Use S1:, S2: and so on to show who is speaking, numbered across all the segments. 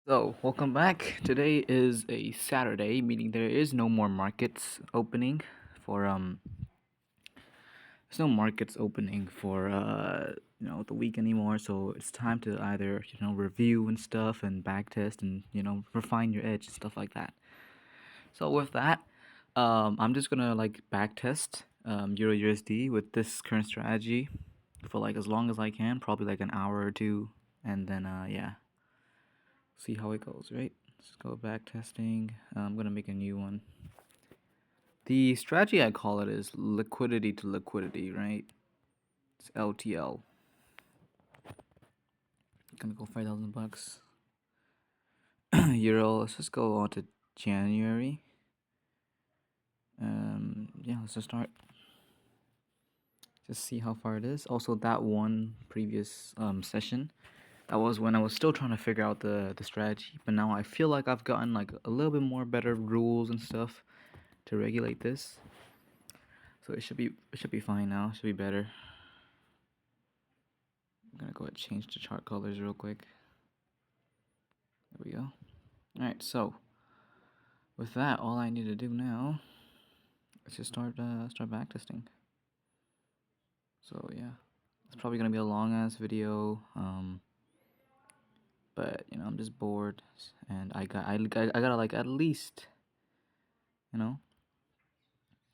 S1: So, welcome back. Today is a Saturday, meaning there is no more markets opening for there's no markets opening for the week anymore. So it's time to either review and stuff and backtest and refine your edge and stuff like that. So with that, I'm just gonna like backtest Euro USD with this current strategy for like as long as I can, probably like an hour or two, and then yeah, see how it goes, right? Let's go back testing. I'm gonna make a new one. The strategy I call it is liquidity to liquidity, right? It's LTL. Gonna go 5,000 bucks. Euro. Let's just go on to January. Yeah, let's just start. Just see how far it is. Also, that one previous session, that was when I was still trying to figure out the strategy. But now I feel like I've gotten like a little bit more better rules and stuff to regulate this. So it should be fine now. It should be better. I'm gonna go ahead and change the chart colors real quick. There we go. Alright, so with that, all I need to do now is just start backtesting. So yeah, it's probably gonna be a long ass video. But I'm just bored, and I gotta like at least, you know,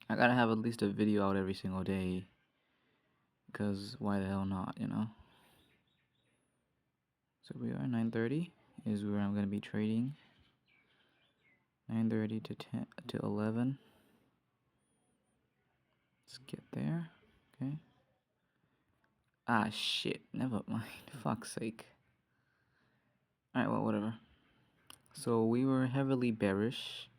S1: I gotta have at least a video out every single day. Because why the hell not? So we are 9:30 is where I'm gonna be trading. 9:30 to 10 to 11. Let's get there. Okay. Ah, shit. Never mind. Fuck's sake. Alright, well, whatever. So we were heavily bearish,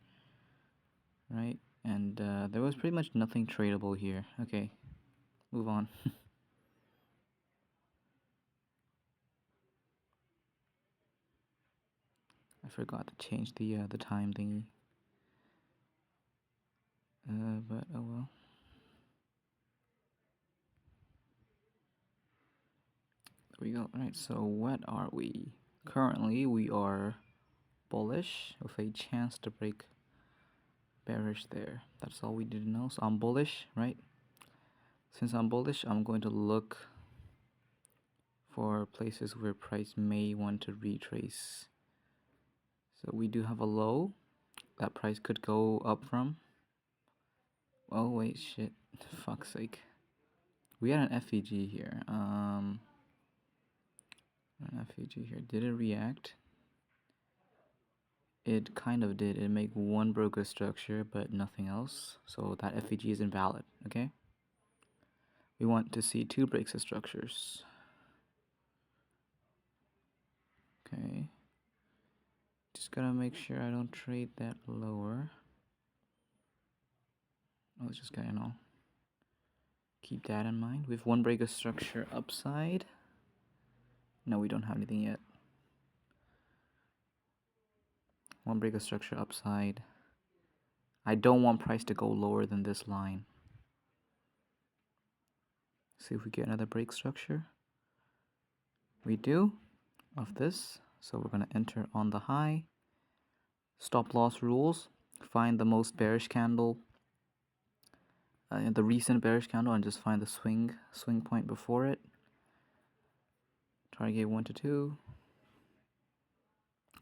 S1: right? And there was pretty much nothing tradable here. Okay, move on. I forgot to change the time thingy. But oh well. There we go. Alright, so what are we? Currently, we are bullish with a chance to break bearish there. That's all we need to know. So I'm bullish, right? Since I'm bullish, I'm going to look for places where price may want to retrace. So we do have a low that price could go up from. Oh wait, shit. Fuck's sake. We had an FEG here. An FEG here. Did it react? It kind of did. It made one broker structure, but nothing else. So that FEG is invalid, okay? We want to see two breaks of structures. Okay. Just gotta make sure I don't trade that lower. Let's just keep that in mind. We have one break of structure upside. No, we don't have anything yet. One break of structure upside. I don't want price to go lower than this line. See if we get another break structure. We do of this. So we're going to enter on the high. Stop loss rules. Find the most bearish candle. The recent bearish candle, and just find the swing point before it. Target 1 to 2.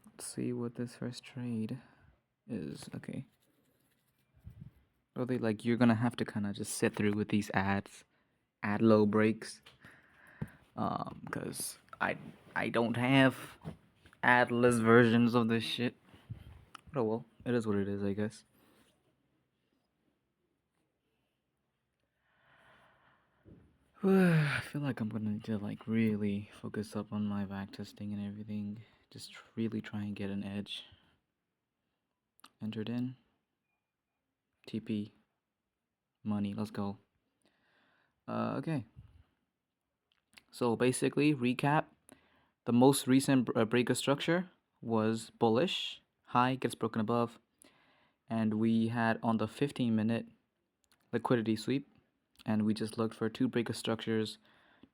S1: Let's see what this first trade is. Okay. Really, like, you're gonna have to kind of just sit through with these ads, add low breaks, because I don't have adless versions of this shit. Oh well, it is what it is, I guess. I feel like I'm gonna need to like really focus up on my backtesting and everything. Just really try and get an edge. Entered in. TP. Money. Let's go. Okay. So basically, recap. The most recent breaker structure was bullish. High gets broken above. And we had on the 15-minute liquidity sweep. And we just looked for two breaker structures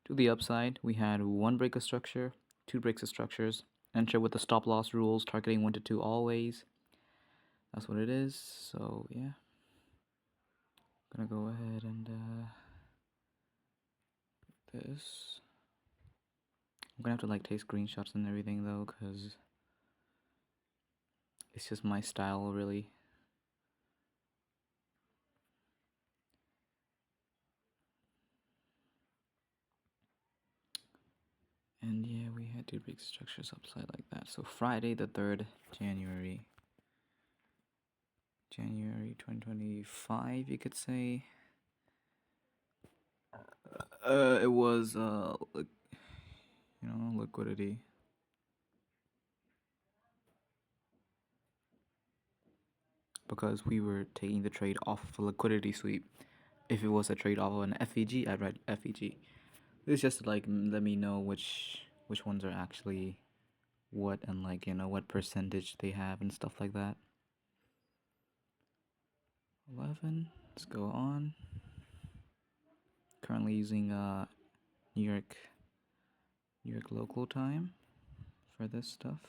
S1: to the upside. We had one breaker structure, two breaks of structures, enter with the stop loss rules, targeting 1 to 2 always. That's what it is. So yeah, gonna go ahead and this. I'm gonna have to like take screenshots and everything though, cause it's just my style really. And yeah, we had two big structures upside like that. So Friday the 3rd January 2025, you could say. It was liquidity. Because we were taking the trade off of a liquidity sweep. If it was a trade off of an FEG, I'd write FEG. It's just to, like, let me know which ones are actually what, and like, what percentage they have and stuff like that. 11. Let's go on. Currently using New York local time for this stuff.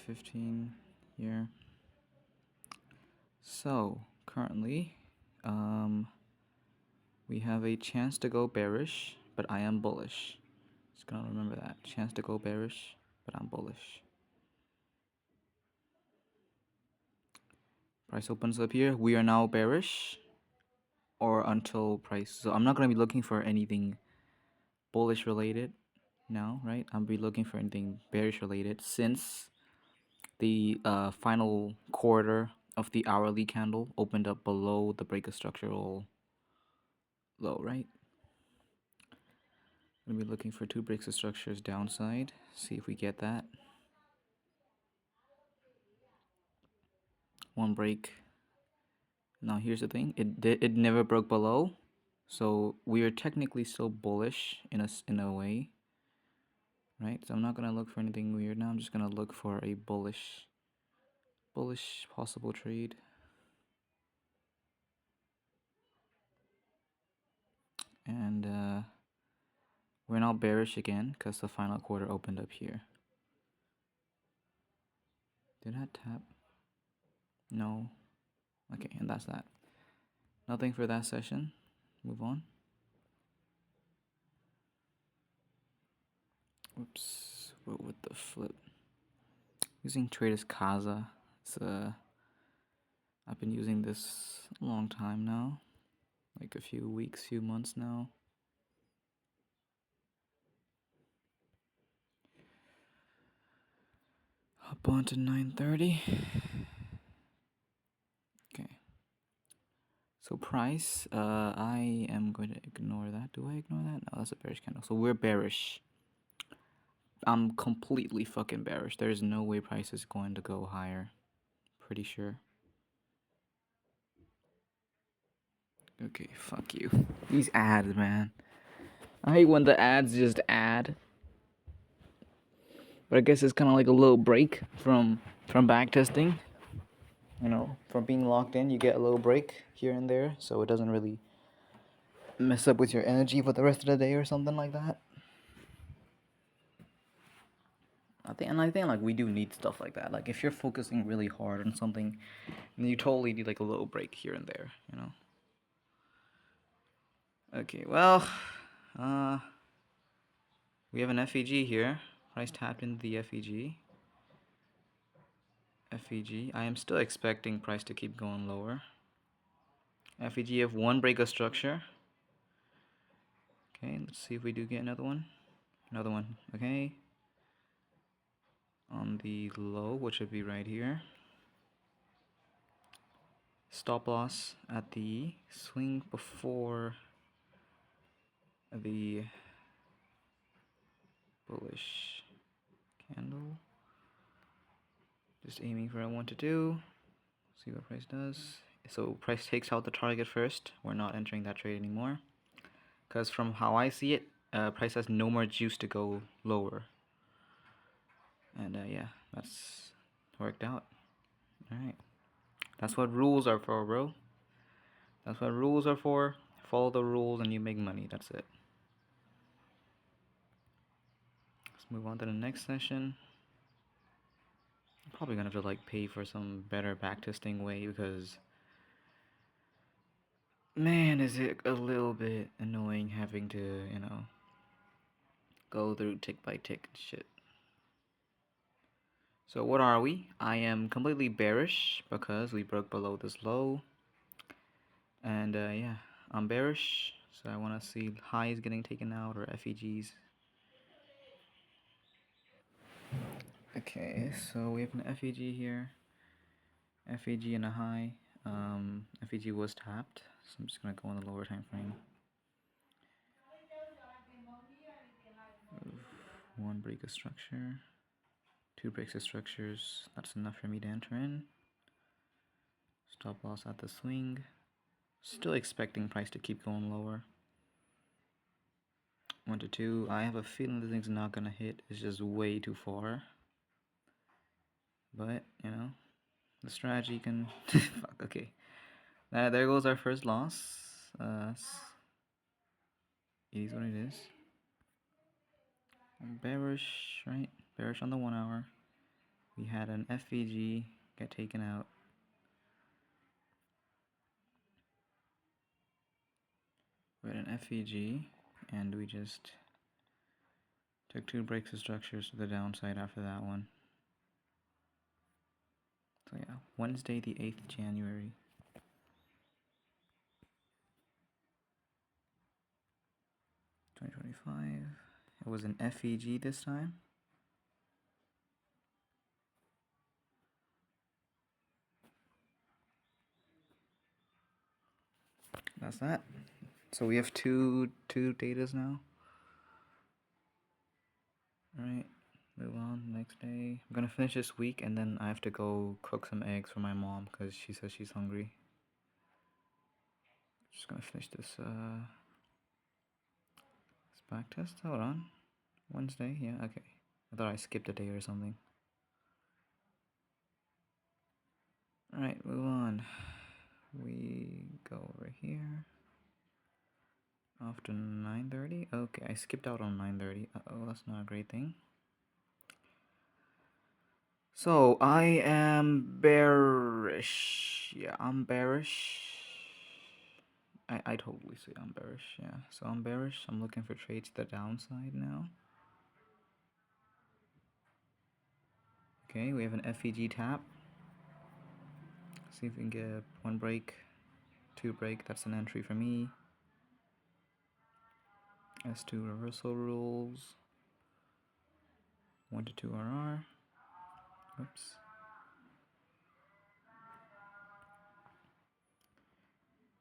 S1: 15 here. So currently, we have a chance to go bearish, but I am bullish. Just gonna remember that. Chance to go bearish, but I'm bullish. Price opens up here. We are now bearish, or until price. So I'm not gonna be looking for anything bullish related now, right? I'll be looking for anything bearish related since the final quarter of the hourly candle opened up below the break of structural low, right? I'm gonna be looking for 2 breaks of structures downside. See if we get that. 1 break. Now here's the thing. It never broke below, so we are technically still bullish in a way, right? So I'm not gonna look for anything weird now. I'm just gonna look for a bullish possible trade. And we're now bearish again because the final quarter opened up here. Did that tap? No. Okay, and that's that. Nothing for that session. Move on. Oops. What with the flip? Using Traders Casa. I've been using this a long time now. Like a few weeks, few months now. Up on to 930. Okay. So price, I am going to ignore that. Do I ignore that? No, that's a bearish candle. So we're bearish. I'm completely fucking bearish. There's no way price is going to go higher. Pretty sure. Okay, fuck you. These ads, man. I hate when the ads just add. But I guess it's kind of like a little break from backtesting. From being locked in, you get a little break here and there, so it doesn't really mess up with your energy for the rest of the day or something like that. I think like we do need stuff like that. Like if you're focusing really hard on something, then you totally need like a little break here and there, Okay, well, we have an FEG here. Price tapped into the FEG. I am still expecting price to keep going lower. FEG have 1 break of structure. Okay, let's see if we do get another one. Okay. On the low, which would be right here. Stop loss at the swing before the bullish candle. Just aiming for a 1 to 2. See what price does. So price takes out the target first. We're not entering that trade anymore. Because from how I see it, price has no more juice to go lower. And yeah, that's worked out. Alright. That's what rules are for, bro. That's what rules are for. Follow the rules and you make money. That's it. move on to the next session. I'm probably gonna have to like pay for some better backtesting way because man, is it a little bit annoying having to, go through tick by tick and shit. So what are we? I am completely bearish because we broke below this low. And yeah, I'm bearish. So I want to see highs getting taken out or FEGs. Okay, so we have an FEG here. FEG and a high. FEG was tapped. So I'm just going to go on the lower time frame. One break of structure. Two breaks of structures. That's enough for me to enter in. Stop loss at the swing. Still expecting price to keep going lower. 1 to 2. I have a feeling this thing's not gonna hit. It's just way too far. But, the strategy can... Fuck, okay. There goes our first loss. It is what it is. I'm bearish, right? Bearish on the 1 hour. We had an FVG get taken out. We had an FVG, and we just took 2 breaks of structures to the downside after that one. So yeah, Wednesday the 8th January. $20.25. It was an FEG this time. That's that. So we have two datas now. Alright, move on, next day. I'm gonna finish this week and then I have to go cook some eggs for my mom because she says she's hungry. Just gonna finish this back test. Hold on. Wednesday, yeah, okay. I thought I skipped a day or something. Alright, move on. We go over here. After 9:30? Okay, I skipped out on 9:30. Uh-oh, that's not a great thing. So, I am bearish. Yeah, I'm bearish. I totally say I'm bearish, yeah. So I'm bearish. I'm looking for trades to the downside now. Okay, we have an FEG tap. See if we can get 1 break, 2 break. That's an entry for me. S2 reversal rules. 1 to 2 RR. Oops.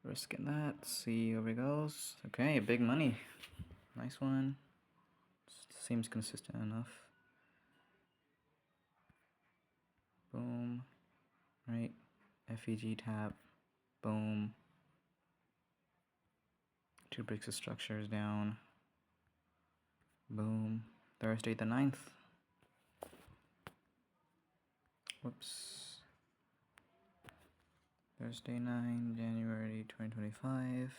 S1: Risking that. See where it goes. Okay, big money. Nice one. Seems consistent enough. Boom. Right. FEG tap. Boom. 2 breaks of structures down. Boom. Thursday the 9th. Whoops. Thursday 9 January 2025.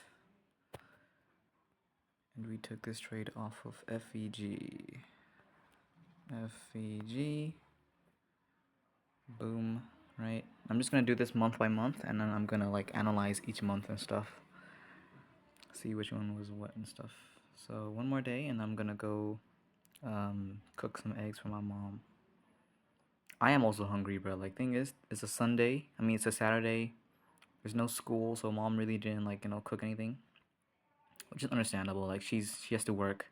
S1: And we took this trade off of FEG. FEG. Boom. Right. I'm just gonna do this month by month and then I'm gonna like analyze each month and stuff. See which one was what and stuff. So 1 more day and I'm gonna go cook some eggs for my mom. I am also hungry, bro. Like, thing is, it's a Sunday. I mean, it's a Saturday. There's no school, so mom really didn't like cook anything, which is understandable. Like, she has to work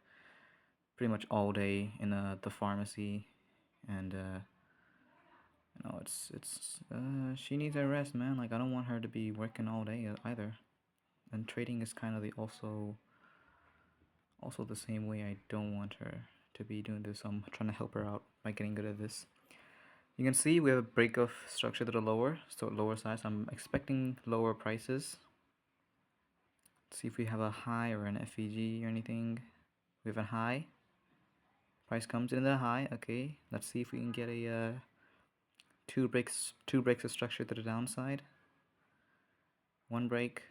S1: pretty much all day in the pharmacy, and it's she needs a rest, man. Like, I don't want her to be working all day either. And trading is kind of the also the same way. I don't want her to be doing this. So I'm trying to help her out by getting good at this. You can see we have a break of structure to the lower, so lower size. I'm expecting lower prices. Let's see if we have a high or an FEG or anything. We have a high. Price comes in the high. Okay, let's see if we can get a two breaks of structure to the downside. 1 break,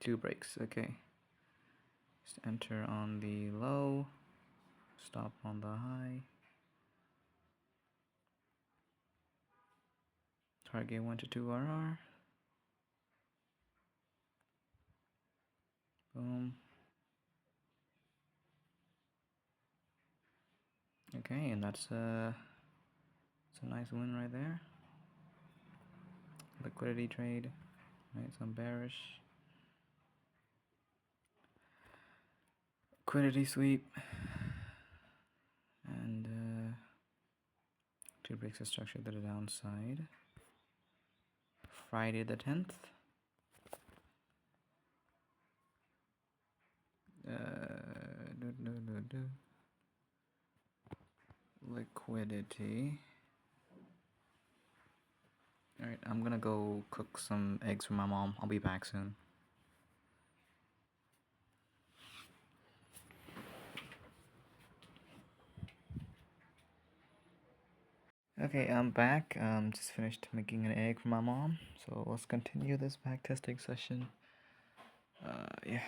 S1: 2 breaks. Okay. Just enter on the low. Stop on the high. Target 1 to 2 RR. Boom. Okay, and that's a nice win right there. Liquidity trade. Right, some bearish. Liquidity sweep. And 2 breaks of structure to the downside. Friday the 10th. Liquidity. Alright, I'm gonna go cook some eggs for my mom. I'll be back soon. Okay, I'm back. Just finished making an egg for my mom. So let's continue this backtesting session. Yeah.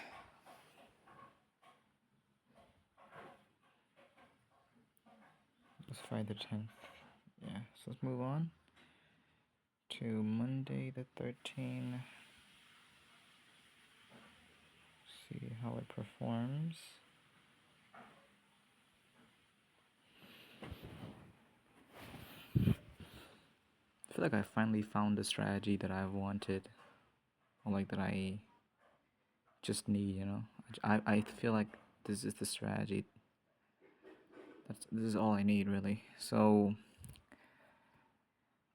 S1: Let's try the 10th. Yeah, so let's move on to Monday the 13th. See how it performs. I feel like I finally found the strategy that I've wanted, or like that I just need, you know. I feel like this is the strategy. This is all I need, really. So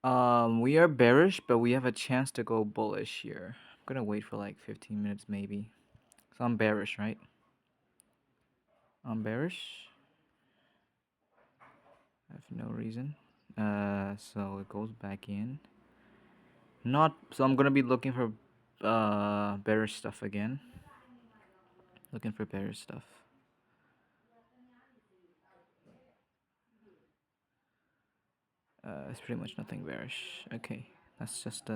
S1: we are bearish, but we have a chance to go bullish here. I'm gonna wait for like 15 minutes maybe. So I'm bearish, right? I'm bearish. I have no reason. So it goes back in. So I'm gonna be looking for bearish stuff again. Looking for bearish stuff. It's pretty much nothing bearish. Okay, that's just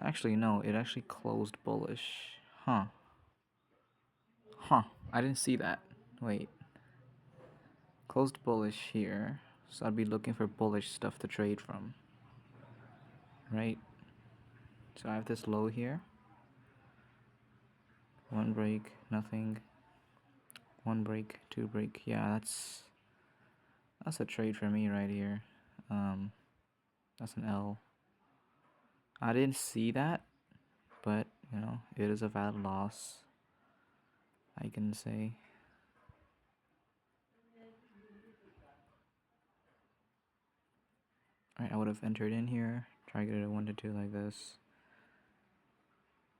S1: actually no, it actually closed bullish. Huh. I didn't see that. Wait. Closed bullish here. So I'd be looking for bullish stuff to trade from. Right? So I have this low here. One break, nothing. One break, two break. Yeah, that's a trade for me right here. That's an L. I didn't see that, but you know, it is a valid loss, I can say. Alright, I would have entered in here, targeted a 1 to 2 like this.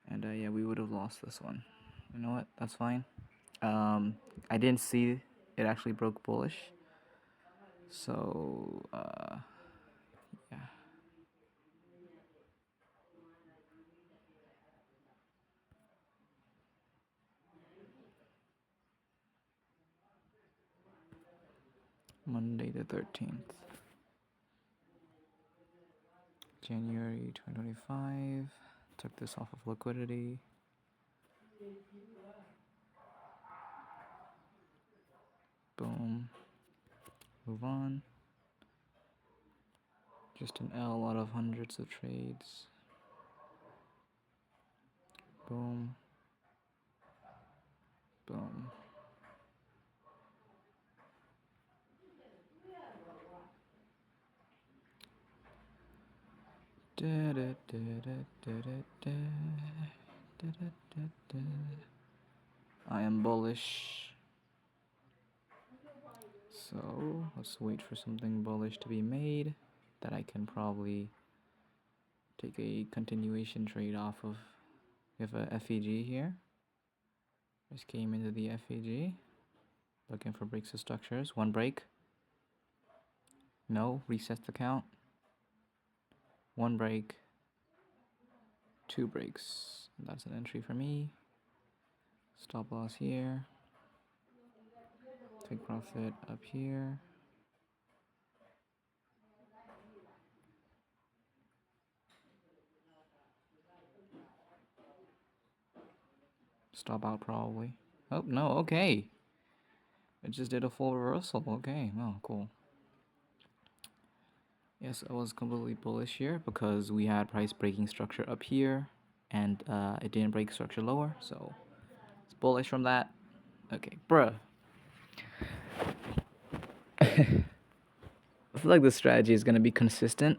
S1: And yeah, we would have lost this one. You know what? That's fine. I didn't see it actually broke bullish. So, yeah. Monday the 13th. January 2025. Took this off of liquidity. Boom. Move on. Just an L out of hundreds of trades. Boom. Boom. I am bullish. So let's wait for something bullish to be made that I can probably take a continuation trade off of. We have a FEG here. Just came into the FEG. Looking for breaks of structures. One break. No, resets the count. One break. Two breaks. That's an entry for me. Stop loss here. Take profit up here. Stop out probably. Oh, no, okay. It just did a full reversal. Okay, well, cool. Yes, I was completely bullish here because we had price breaking structure up here, and it didn't break structure lower, so it's bullish from that. Okay, bruh. I feel like this strategy is gonna be consistent,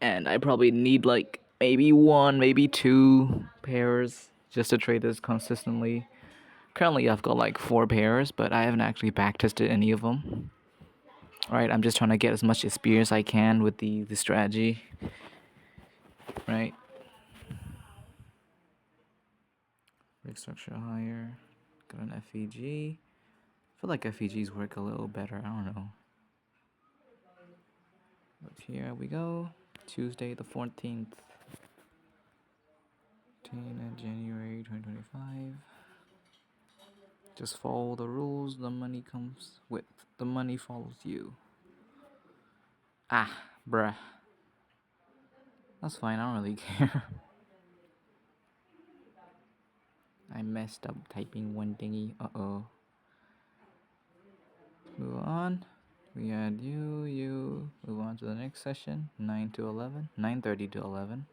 S1: and I probably need like maybe one, maybe two pairs just to trade this consistently. Currently, I've got like 4 pairs, but I haven't actually backtested any of them. Right, I'm just trying to get as much experience I can with the strategy. Right. Break structure higher. Got an FEG. I feel like FEGs work a little better. I don't know. But here we go. Tuesday the 14th. 10th January 2025. Just follow the rules. The money comes with. The money follows you. Ah, bruh. That's fine. I don't really care. I messed up typing one thingy. Uh-oh. Move on. We had you. Move on to the next session. 9 to 11. 9:30 to 11.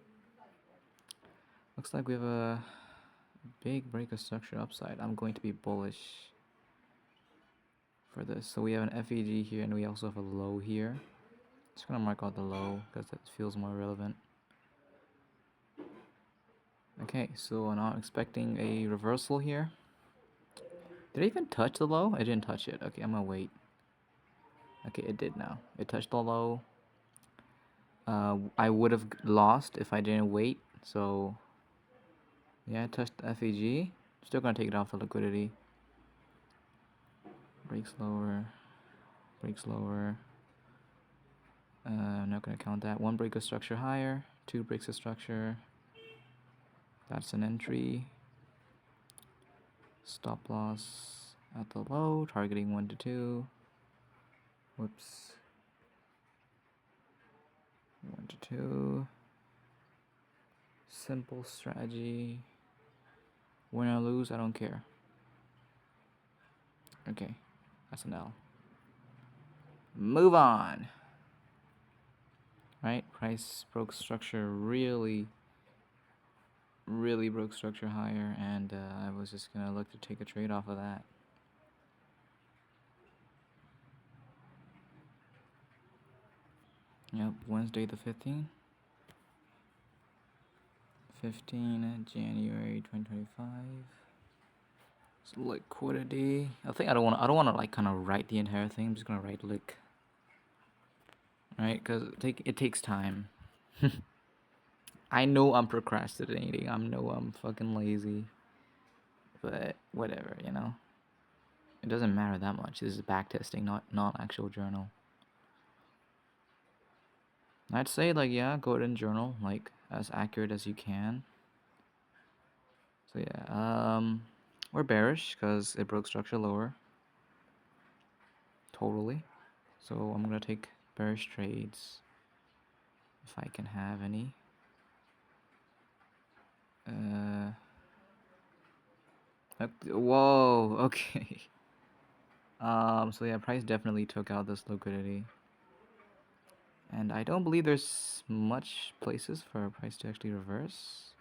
S1: Looks like we have a big break of structure upside. I'm going to be bullish for this. So we have an FEG here, and we also have a low here. Just gonna mark out the low because that feels more relevant. Okay, so now I'm expecting a reversal here. Did I even touch the low? I didn't touch it. Okay, I'm gonna wait. Okay, it did now. It touched the low. I would have lost if I didn't wait. So yeah, I touched the FEG. Still gonna take it off the liquidity. Breaks lower. Breaks lower. I'm not gonna count that. 1 break of structure higher. 2 breaks of structure. That's an entry. Stop loss at the low. Targeting 1 to 2. Whoops. 1 to 2. Simple strategy. Win or lose, I don't care. Okay, that's an L. Move on. Right, price broke structure really broke structure higher, and I was just gonna look to take a trade off of that. Yep, Wednesday the 15th. 15 January 2025. So liquidity. I think I don't want to like kind of write the entire thing. I'm just gonna write lick. Right, because it takes time. I know I'm procrastinating. I know I'm fucking lazy. But whatever, you know. It doesn't matter that much. This is backtesting, not actual journal. I'd say like yeah, go ahead and journal like as accurate as you can. So yeah, we're bearish because it broke structure lower. Totally. So I'm gonna take bearish trades if I can have any. Whoa. Okay. So yeah, price definitely took out this liquidity. And I don't believe there's much places for a price to actually reverse.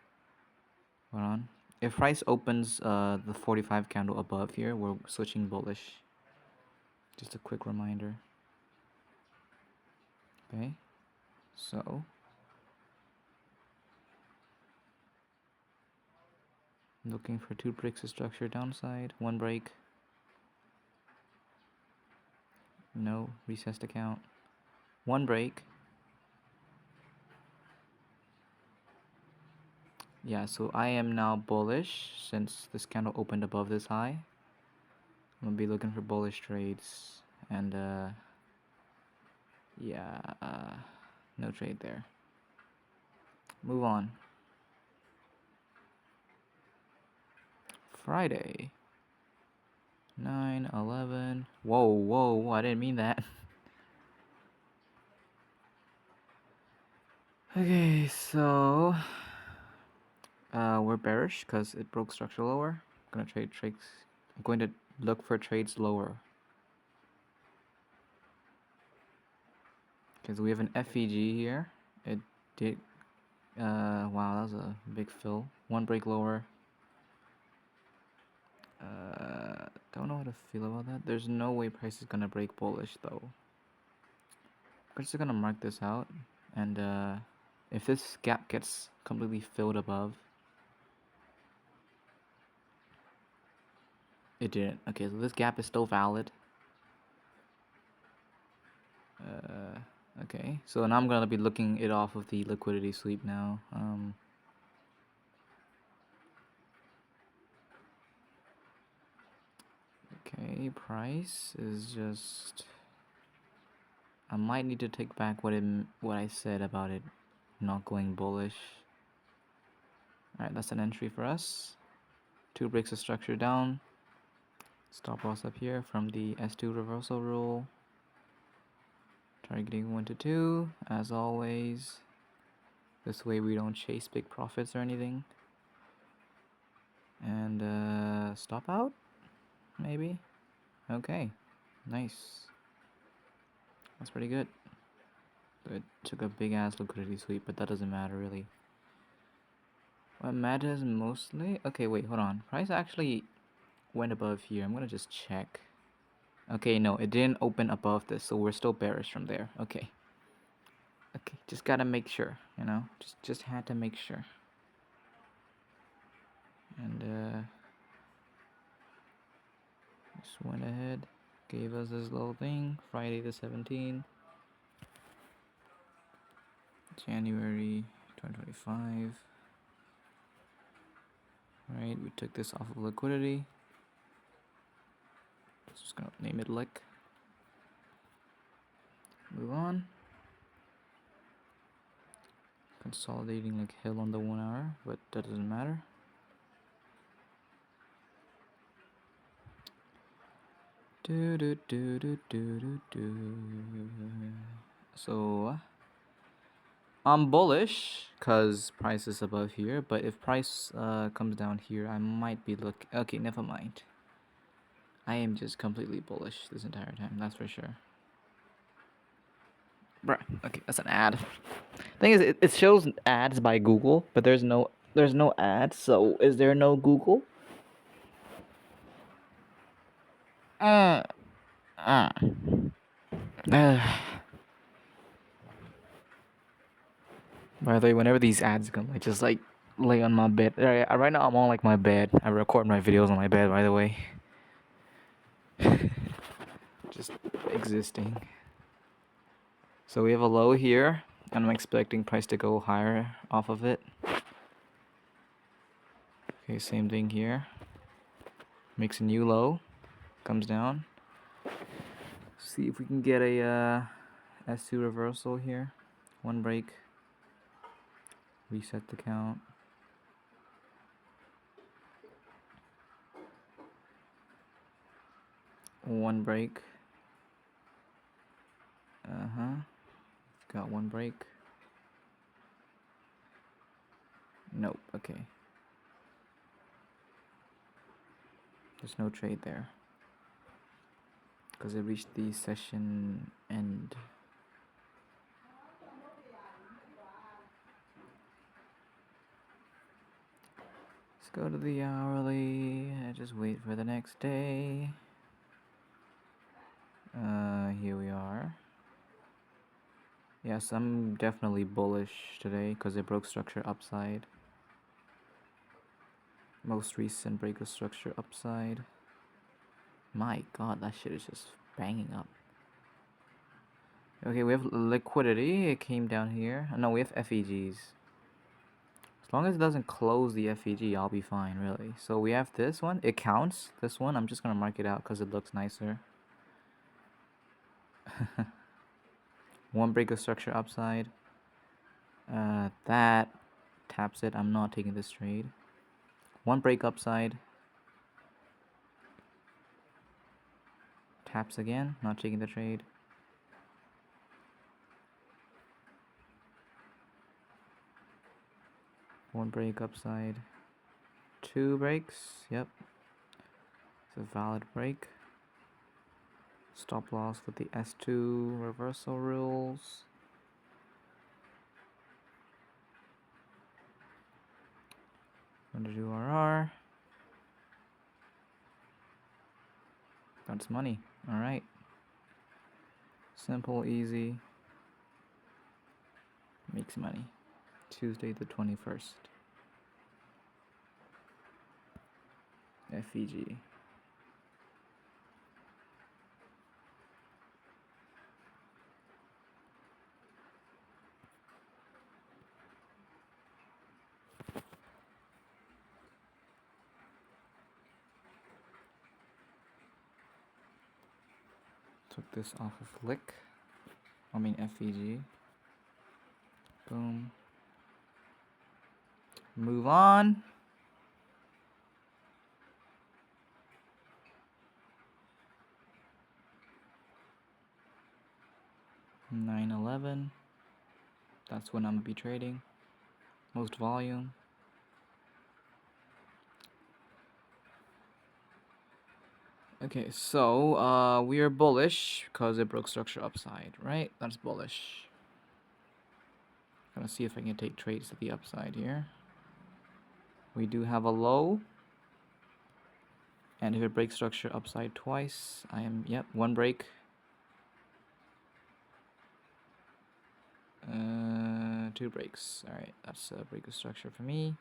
S1: Hold on. If price opens the 45 candle above here, we're switching bullish. Just a quick reminder. Okay. So looking for 2 breaks of structure downside, 1 break. No, recessed account. 1 break. Yeah, so I am now bullish since this candle opened above this high. I'm gonna be looking for bullish trades, and yeah, no trade there. Move on. Friday. 9/11. Whoa, I didn't mean that. Okay, so we're bearish because it broke structure lower. I'm going to look for trades lower. Because we have an FEG here. It did. Wow, that was a big fill. One break lower. Don't know how to feel about that. There's no way price is gonna break bullish though. We're just gonna mark this out, and if this gap gets completely filled above, it didn't. Okay, so this gap is still valid. Okay, so now I'm gonna be looking it off of the liquidity sweep now. Okay, price is just. I might need to take back what I said about it not going bullish. Alright, that's an entry for us. 2 breaks of structure down. Stop loss up here from the S2 reversal rule. Targeting 1 to 2, as always. This way we don't chase big profits or anything. And stop out, maybe. Okay, nice. That's pretty good. It took a big ass liquidity sweep, but that doesn't matter really. What matters mostly? Okay, wait, hold on. Price actually went above here. I'm gonna just check. Okay, no, it didn't open above this, so we're still bearish from there. Okay. Okay, just gotta make sure, you know? Just had to make sure. And just went ahead, gave us this little thing, Friday the 17th, January 2025. Right, we took this off of liquidity. Just gonna name it lick. Move on. Consolidating like hell on the 1 hour, but that doesn't matter. So I'm bullish because price is above here, but if price comes down here, I might be okay, never mind. I am just completely bullish this entire time, that's for sure. Bruh, okay, that's an ad. Thing is, it shows ads by Google, but there's no ads. So is there no Google? Uh, uh. By the way, whenever these ads come, I just like lay on my bed. Right now I'm on like my bed. I record my videos on my bed, by the way. Just existing. So we have a low here, and I'm expecting price to go higher off of it. Okay, same thing here. Makes a new low, comes down. See if we can get a S2 reversal here. 1 break. Reset the count. One break. Got 1 break. Nope, okay. There's no trade there. Because it reached the session end. Let's go to the hourly. Just wait for the next day. Here we are. Yes, I'm definitely bullish today because it broke structure upside. Most recent break of structure upside. My god, that shit is just banging up. Okay, we have liquidity. It came down here. No, we have FEGs. As long as it doesn't close the FEG, I'll be fine, really. So we have this one. It counts. This one, I'm just gonna mark it out because it looks nicer. 1 break of structure upside. That taps it. I'm not taking this trade. 1 break upside. Taps again. Not taking the trade. One break upside. 2 breaks. Yep. It's a valid break. Stop loss with the S2 reversal rules. Gonna do RR. That's money. Alright. Simple, easy. Makes money. Tuesday the 21st. FEG. Took this off of Lick. FEG. Boom. Move on. $9.11. That's when I'm gonna be trading. Most volume. Okay, so we are bullish because it broke structure upside, right? That's bullish. Gonna see if I can take trades to the upside here. We do have a low. And if it breaks structure upside twice, yep, one break. Two breaks. Alright, that's a break of structure for me.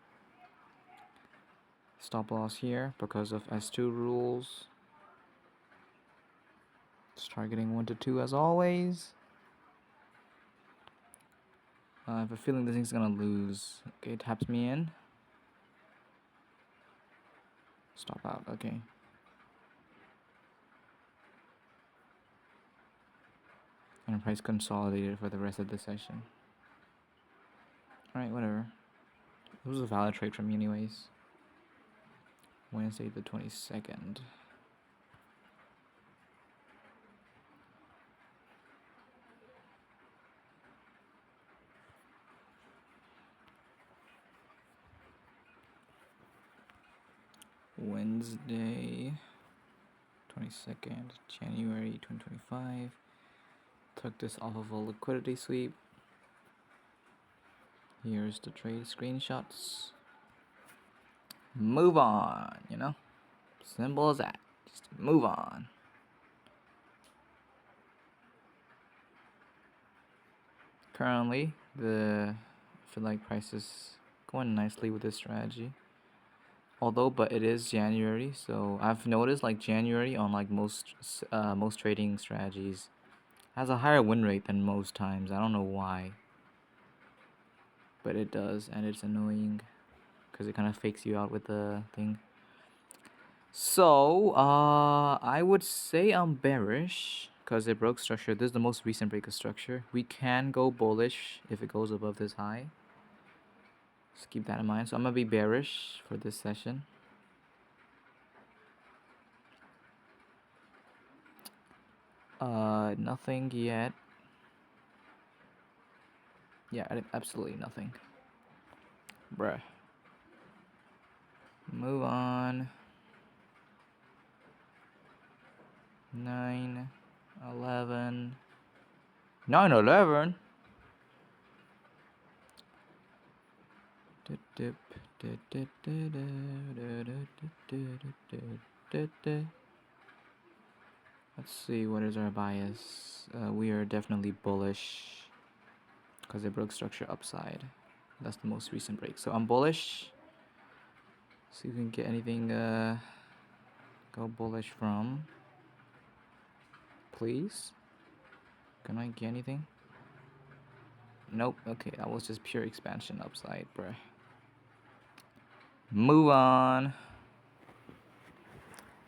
S1: Stop loss here because of S2 rules. It's targeting 1 to 2 as always. I have a feeling this thing's gonna lose. Okay, it taps me in. Stop out, okay. And price consolidated for the rest of the session. Alright, whatever. It was a valid trade for me anyways. Wednesday the 22nd. Wednesday 22nd January 2025. Took this off of a liquidity sweep. Here's the trade screenshots. Move on, you know? Simple as that. Just move on. Currently, I feel like price is going nicely with this strategy. But it is January, so I've noticed like January on like most trading strategies has a higher win rate than most times. I don't know why, but it does, and it's annoying because it kind of fakes you out with the thing. So I would say I'm bearish because it broke structure. This is the most recent break of structure. We can go bullish if it goes above this high. Just keep that in mind. So I'm gonna be bearish for this session. Nothing yet. Yeah, absolutely nothing. Bruh. Move on. 9/11. 9/11. Let's see, what is our bias? We are definitely bullish because it broke structure upside. That's the most recent break. So I'm bullish. See if we can get anything go bullish from. Please. Can I get anything? Nope. Okay, that was just pure expansion upside, bruh. Move on.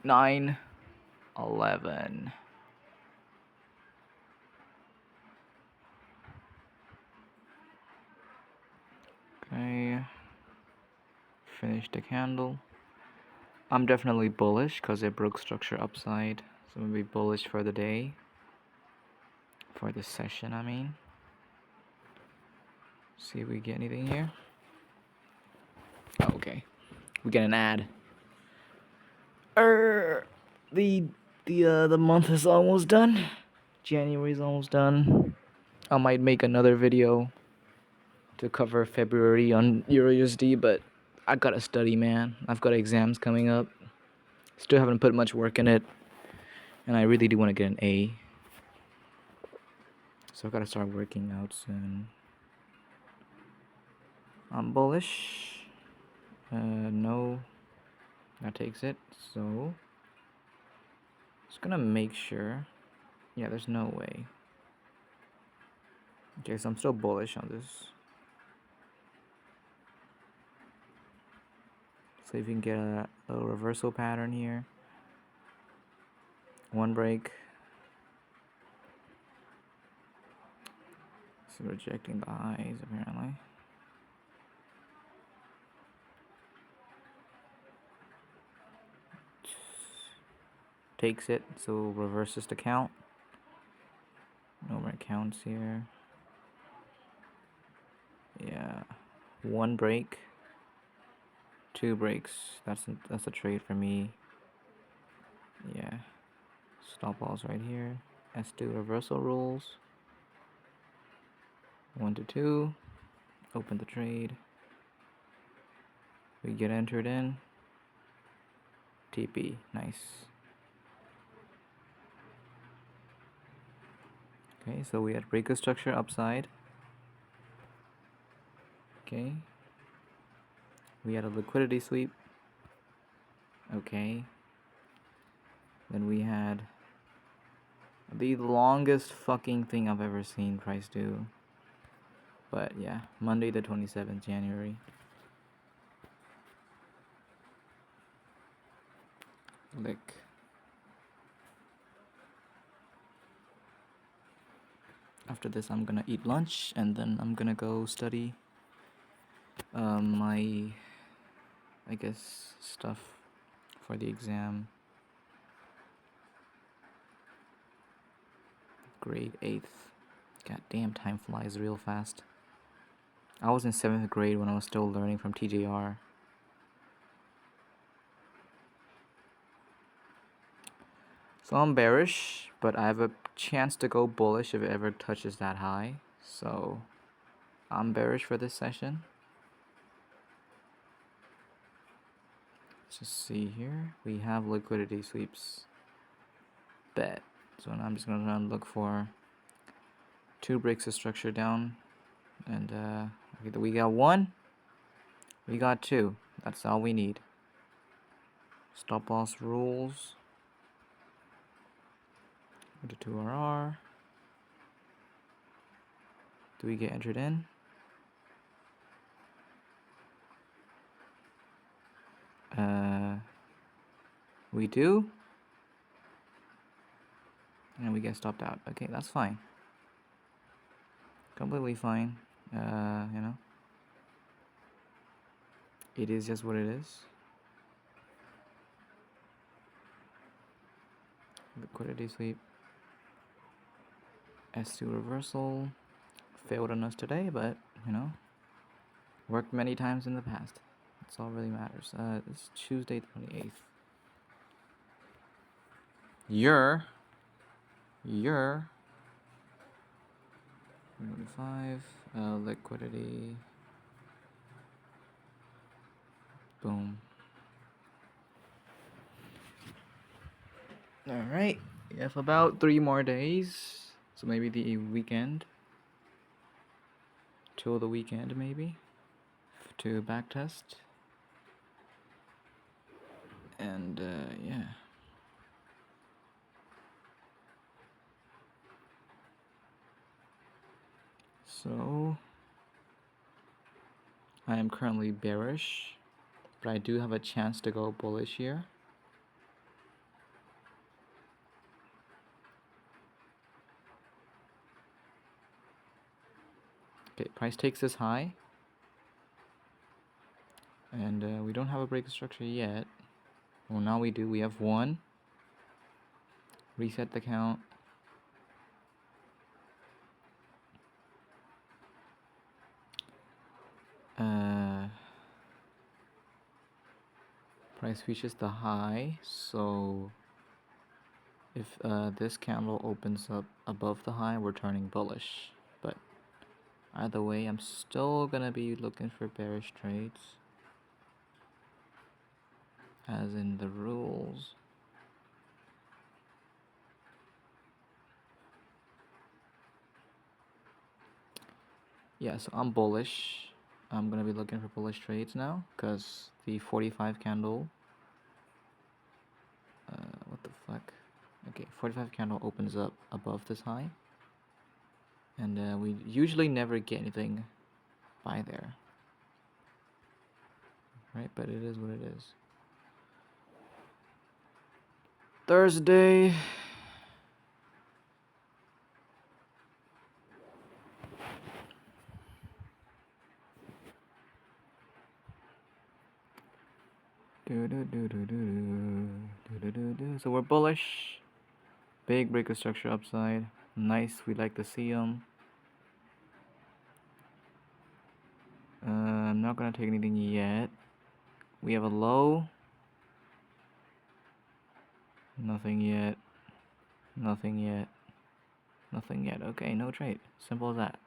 S1: 9/11. Okay. Finish the candle. I'm definitely bullish because it broke structure upside. So I'm gonna be bullish for the day. For this session, I mean. See if we get anything here. Oh, okay. We get an ad. The month is almost done. January's almost done. I might make another video to cover February on EURUSD, but I gotta study, man. I've got exams coming up. Still haven't put much work in it, and I really do want to get an A. So I gotta start working out soon. I'm bullish. No, that takes it. So just gonna make sure. Yeah, there's no way. Okay, so I'm still bullish on this. So if you can get a little reversal pattern here. One break. So rejecting the highs apparently. Takes it, so reverses the count. No more counts here. Yeah, one break, two breaks. That's a trade for me. Yeah, stop loss right here. Let's do reversal rules. 1 to 2. Open the trade. We get entered in. TP, nice. Okay, so we had breaker structure upside. Okay. We had a liquidity sweep. Okay. Then we had the longest fucking thing I've ever seen price do. But yeah, Monday the 27th January. Lick. After this, I'm gonna eat lunch and then I'm gonna go study my, I guess, stuff for the exam. Grade 8th. God damn, time flies real fast. I was in 7th grade when I was still learning from TJR. So I'm bearish, but I have a chance to go bullish if it ever touches that high. So I'm bearish for this session. Let's just see here. We have liquidity sweeps. Bet. So I'm just gonna look for 2 breaks of structure down. And okay, we got 1. We got 2. That's all we need. Stop loss rules. Go to 2RR. Do we get entered in? We do. And we get stopped out. Okay, that's fine. Completely fine. You know. It is just what it is. Liquidity sweep. S2 reversal. Failed on us today, but, you know, worked many times in the past. That's all really matters. It's Tuesday 28th. Your 5 liquidity. Boom. Alright, we have about 3 more days. So maybe the weekend. Till the weekend, maybe. To backtest. And, yeah. So, I am currently bearish, but I do have a chance to go bullish here. Okay, price takes this high. And we don't have a break structure yet. Well, now we do. We have 1. Reset the count. Price reaches the high, so if this candle opens up above the high, we're turning bullish. But either way, I'm still gonna be looking for bearish trades. as in the rules. Yeah, so I'm bullish. I'm gonna be looking for bullish trades now because the 45 candle. What the fuck? Okay, 45 candle opens up above this high, and we usually never get anything by there, right? But it is what it is. Thursday. So we're bullish. Big breaker structure upside. Nice. We like to see them. I'm not gonna take anything yet. We have a low. Nothing yet. Nothing yet. Nothing yet. Okay, no trade. Simple as that.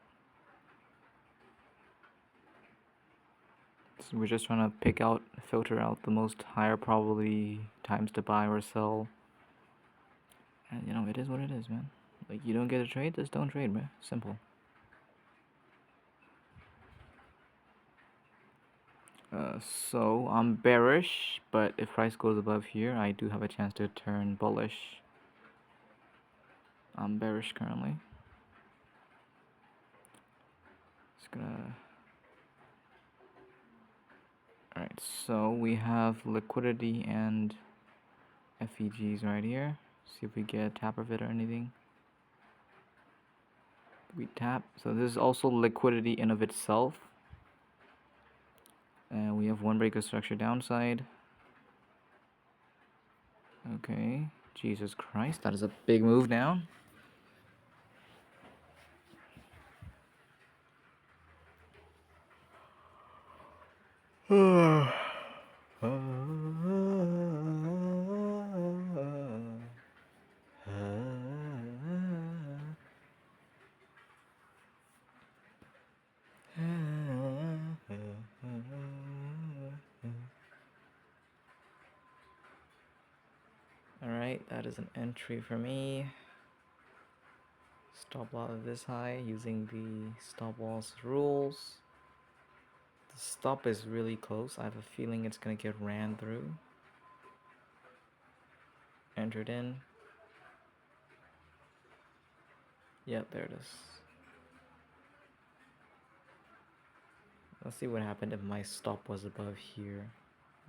S1: So we're just trying to filter out the most higher probability times to buy or sell. And you know, it is what it is, man. Like, you don't get a trade, just don't trade, man. Simple. So I'm bearish, but if price goes above here, I do have a chance to turn bullish. I'm bearish currently. Just gonna. Alright, so we have liquidity and FEGs right here. See if we get a tap of it or anything. We tap. So this is also liquidity in of itself. And we have one breaker structure downside. Okay. Jesus Christ, that is a big move down. Alright, that is an entry for me. Stop loss this high using the stop loss rules. The stop is really close. I have a feeling it's gonna get ran through. Entered in. Yep, there it is. Let's see what happened if my stop was above here.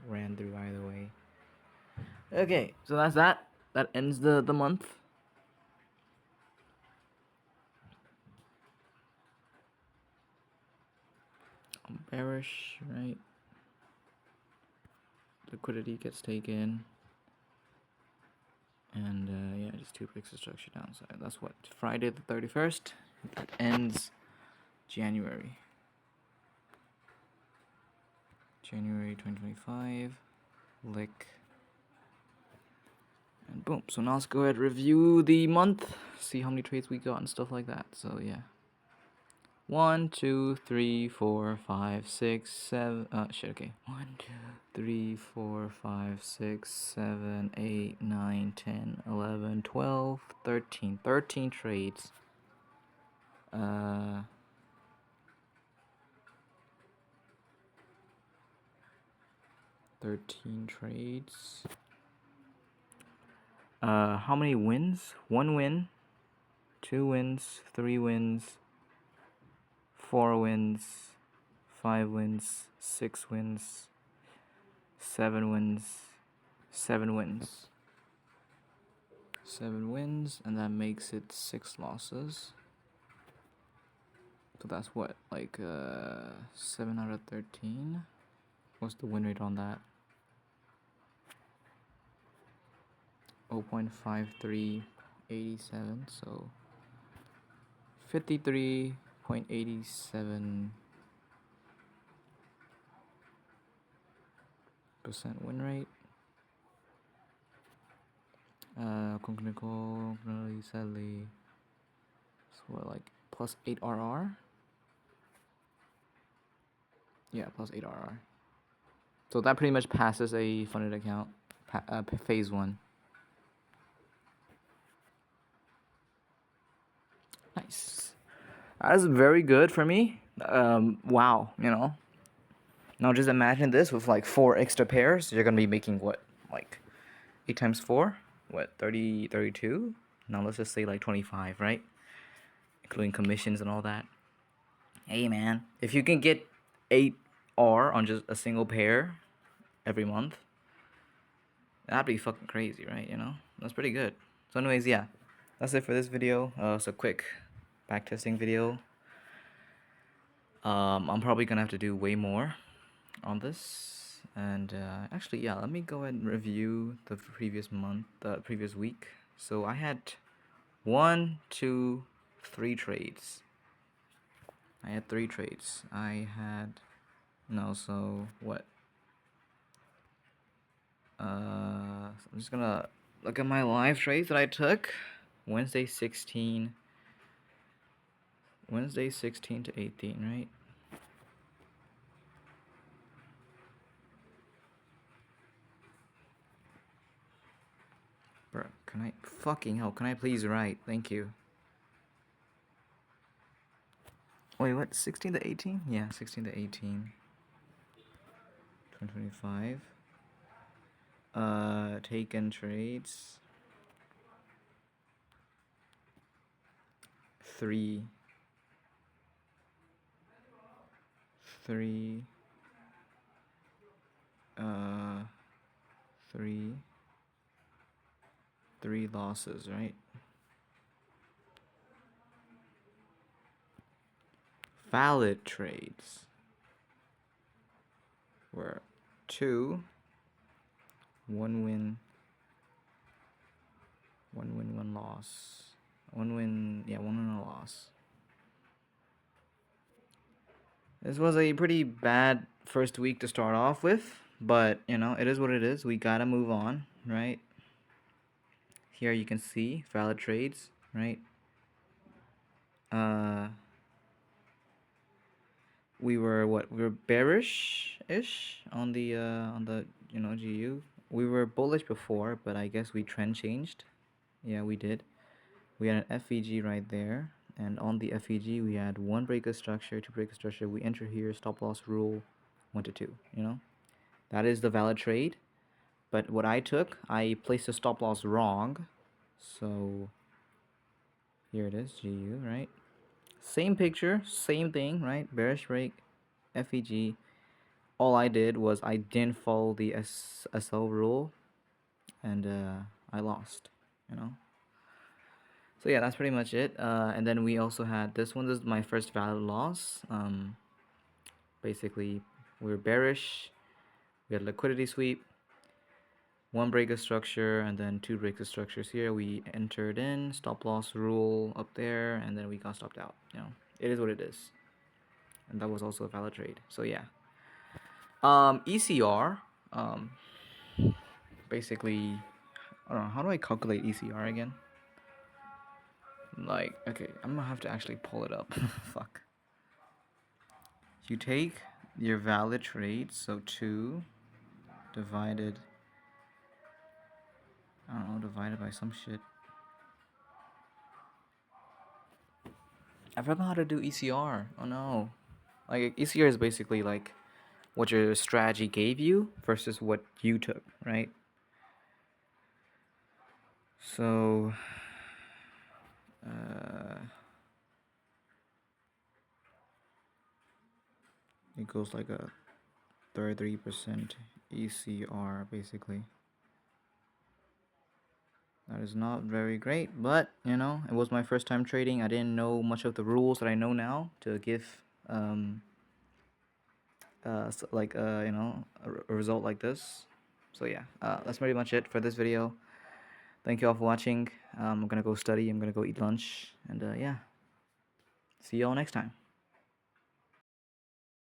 S1: Ran through either way. Okay, so that's that. That ends the month. I'm bearish, right? Liquidity gets taken. And yeah, just two picks of structure downside. That's what, Friday the 31st. That ends January 2025. Lick. And boom. So now let's go ahead and review the month. See how many trades we got and stuff like that. So yeah. 1, 2, 3, 4, 5, 6, 7. Shit, okay. 1, 2, 3, 4, 5, 6, 7, 8, 9, 10, 11, 12, 13. 13 trades. 13 trades. How many wins? 1 win, 2 wins, 3 wins, 4 wins, 5 wins, 6 wins, 7 wins, 7 wins. 7 wins, and that makes it 6 losses. So that's what, like 7 out of 13? What's the win rate on that? 0.5387, so 53.87% win rate. Sadly, so what, like plus 8 RR? Yeah, plus 8 RR. So that pretty much passes a funded account, phase 1. Nice. That is very good for me. Wow, you know. Now just imagine this with like 4 extra pairs. You're gonna be making what, like 8 times 4? What, 30, 32? Now let's just say like 25, right? Including commissions and all that. Hey man, if you can get 8R on just a single pair every month, that'd be fucking crazy, right? You know, that's pretty good. So anyways, yeah, that's it for this video. It's a quick backtesting video. I'm probably gonna have to do way more on this. And actually, yeah, let me go ahead and review the previous month, the previous week. So I had 1, 2, 3 trades. I had 3 trades. I had no, so what? I'm just gonna look at my live trades that I took. Wednesday 16 to 18, right? Bro, can I fucking hell, can I please write? Thank you. Wait, what? 16 to 18? Yeah, 16 to 18. 2025. Taken trades. 3. 3. 3. 3 losses, right? Valid trades were 2. 1 win, 1 loss. 1 win, yeah, 1 win, a loss. This was a pretty bad first week to start off with, but you know, it is what it is. We gotta move on, right? Here you can see valid trades, right? We were what? We were bearish-ish on the you know, GU. We were bullish before, but I guess we trend changed. Yeah, we did. We had an FEG right there, and on the FEG we had 1 breaker structure, 2 breaker structure. We enter here, stop loss rule 1 to 2. You know, that is the valid trade. But what I took, I placed the stop loss wrong. So here it is, GU, right? Same picture, same thing, right? Bearish break, FEG. All I did was I didn't follow the SL rule, and I lost, you know. So yeah, that's pretty much it. And then we also had this one. This is my first valid loss. Basically, we were bearish. We had liquidity sweep, 1 breaker structure, and then 2 breaker structures here. We entered in stop loss rule up there, and then we got stopped out. You know, it is what it is. And that was also a valid trade. So yeah. ECR. Basically, I don't know. How do I calculate ECR again? Like, okay, I'm gonna have to actually pull it up. Fuck. You take your valid trade, so 2 divided, I don't know, divided by some shit. I forgot how to do ECR. Oh no. Like, ECR is basically like what your strategy gave you versus what you took, right? So, it goes like a 33% ECR basically. That is not very great, but you know, it was my first time trading. I didn't know much of the rules that I know now to give you know, a result like this. So yeah, that's pretty much it for this video. Thank you all for watching. I'm gonna go study, I'm gonna go eat lunch, and yeah, see you all next time.